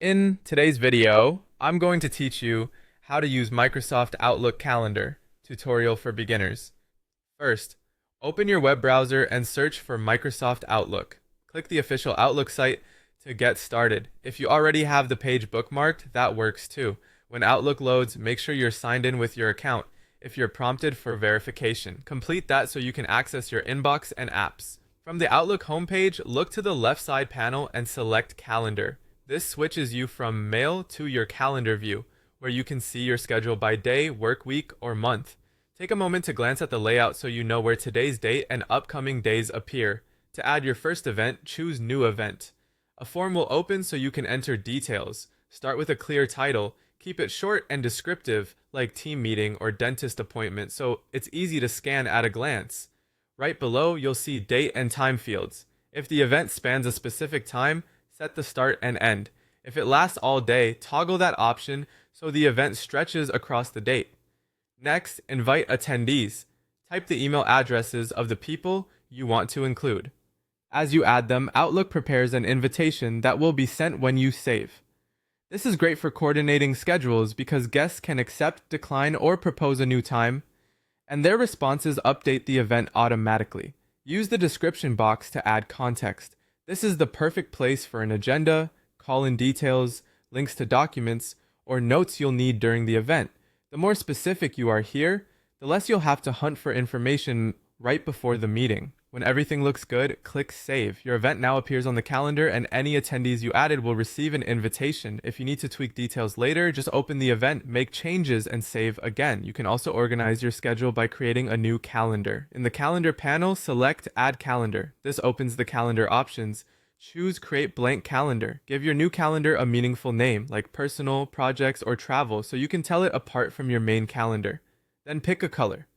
In today's video, I'm going to teach you how to use Microsoft Outlook Calendar tutorial for beginners. First, open your web browser and search for Microsoft Outlook. Click the official Outlook site to get started. If you already have the page bookmarked, that works too. When Outlook loads, make sure you're signed in with your account. If you're prompted for verification, complete that so you can access your inbox and apps. From the Outlook homepage, look to the left side panel and select Calendar. This switches you from Mail to your Calendar view, where you can see your schedule by day, work week, or month. Take a moment to glance at the layout so you know where today's date and upcoming days appear. To add your first event, choose New Event. A form will open so you can enter details. Start with a clear title. Keep it short and descriptive, like team meeting or dentist appointment, so it's easy to scan at a glance. Right below, you'll see date and time fields. If the event spans a specific time, set the start and end. If it lasts all day, toggle that option so the event stretches across the date. Next, invite attendees. Type the email addresses of the people you want to include. As you add them, Outlook prepares an invitation that will be sent when you save. This is great for coordinating schedules because guests can accept, decline, or propose a new time, and their responses update the event automatically. Use the description box to add context. This is the perfect place for an agenda, call-in details, links to documents, or notes you'll need during the event. The more specific you are here, the less you'll have to hunt for information right before the meeting. When everything looks good, click Save. Your event now appears on the calendar and any attendees you added will receive an invitation. If you need to tweak details later, just open the event, make changes, and save again. You can also organize your schedule by creating a new calendar. In the calendar panel, select Add Calendar. This opens the calendar options. Choose Create Blank Calendar. Give your new calendar a meaningful name, like personal, projects, or travel, so you can tell it apart from your main calendar. Then pick a color.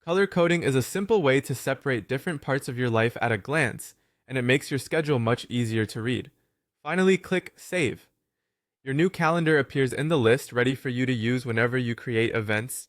Color coding is a simple way to separate different parts of your life at a glance, and it makes your schedule much easier to read. Finally, click Save. Your new calendar appears in the list, ready for you to use whenever you create events.